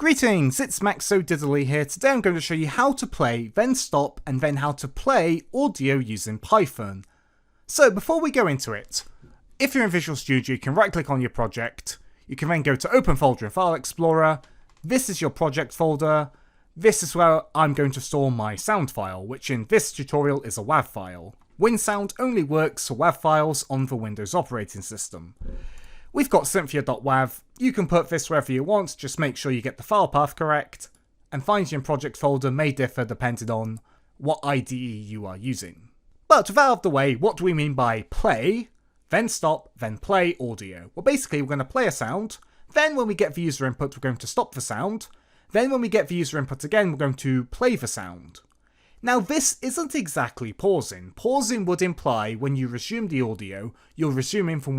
Greetings, it's Max So Diddly here. Today I'm going to show you how to play, then stop, and then how to play audio using Python. So before we go into it, if you're in Visual Studio you can right click on your project, you can then go to Open Folder in File Explorer, this is your project folder, this is where I'm going to store my sound file, which in this tutorial is a WAV file. Winsound only works for WAV files on the Windows operating system. We've got Cynthia.wav, you can put this wherever you want, just make sure you get the file path correct, and finding your project folder may differ depending on what IDE you are using. But with that out of the way, what do we mean by play, then stop, then play audio? Well basically we're going to play a sound, then when we get the user input we're going to stop the sound, then when we get the user input again we're going to play the sound. Now this isn't exactly pausing. Pausing would imply when you resume the audio, you're resuming from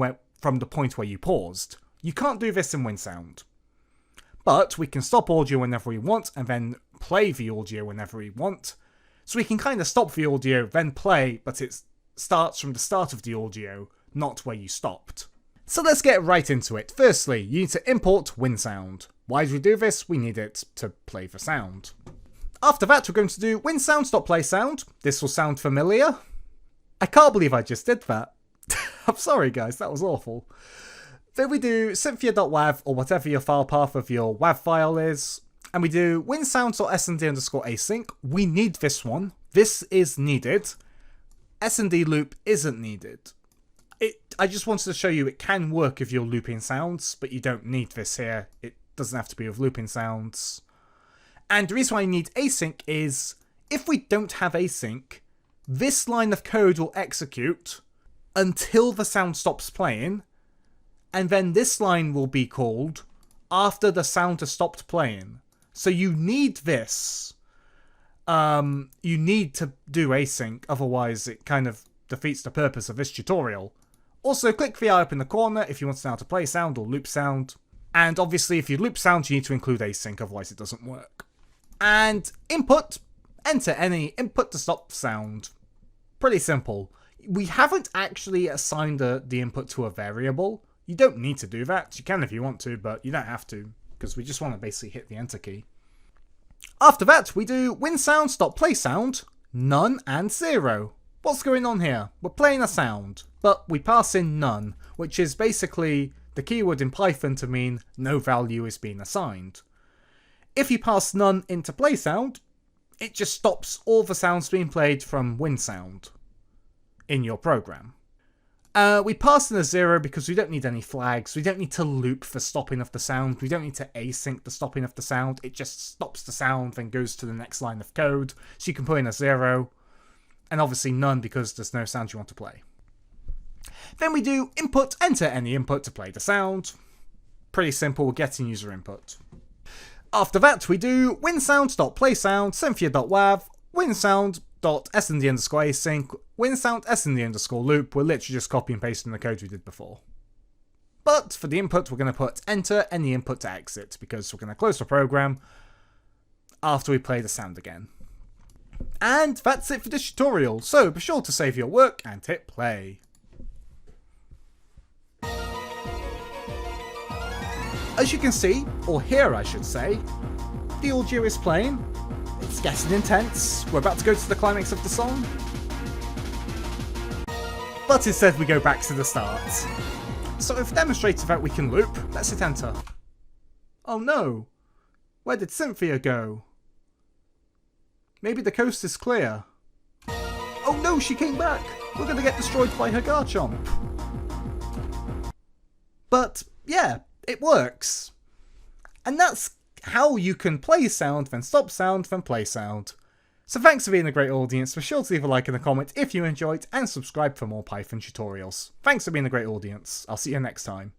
the point where you paused. You can't do this in Winsound. But we can stop audio whenever we want and then play the audio whenever we want. So we can kind of stop the audio, then play, but it starts from the start of the audio, not where you stopped. So let's get right into it. Firstly, you need to import Winsound. Why do we do this? We need it to play the sound. After that, we're going to do winsound.playSound. This will sound familiar. I can't believe I just did that. I'm sorry guys, that was awful. Then we do Cynthia.wav or whatever your file path of your WAV file is. And we do winsound.snd_async. We need this one. This is needed. SND loop isn't needed. I just wanted to show you it can work if you're looping sounds, but you don't need this here. It doesn't have to be with looping sounds. And the reason why you need async is, if we don't have async, this line of code will execute until the sound stops playing, and then this line will be called after the sound has stopped playing. So you need this. You need to do async, otherwise it kind of defeats the purpose of this tutorial. Also, click the eye up in the corner if you want to know how to play sound or loop sound. And obviously if you loop sound you need to include async, otherwise it doesn't work. And input, enter any input to stop sound. Pretty simple. We haven't actually assigned the input to a variable. You don't need to do that. You can if you want to, but you don't have to, because we just want to basically hit the enter key. After that, we do winsound stop play sound, none and 0. What's going on here? We're playing a sound, but we pass in none, which is basically the keyword in Python to mean no value is being assigned. If you pass none into play sound, it just stops all the sounds being played from Winsound in your program. We pass in a 0 because we don't need any flags. We don't need to loop for stopping of the sound. We don't need to async the stopping of the sound. It just stops the sound, then goes to the next line of code. So you can put in a 0. And obviously none because there's no sound you want to play. Then we do input, enter any input to play the sound. Pretty simple, we're getting user input. After that, we do winsound.playSound, Cynthia.wav, winsound.snd_async, winsound_snd_loop. We're literally just copy and pasting the code we did before. But for the input, we're going to put enter any input to exit, because we're going to close the program after we play the sound again. And that's it for this tutorial, so be sure to save your work and hit play. As you can see, or hear I should say, the audio is playing. It's getting intense. We're about to go to the climax of the song. But instead we go back to the start. So if demonstrated that we can loop, let's hit enter. Oh no! Where did Cynthia go? Maybe the coast is clear. Oh no, she came back! We're gonna get destroyed by her Garchomp. But yeah, it works. And that's how you can play sound, then stop sound, then play sound. So thanks for being a great audience. Be sure to leave a like and a comment if you enjoyed, and subscribe for more Python tutorials. Thanks for being a great audience. I'll see you next time.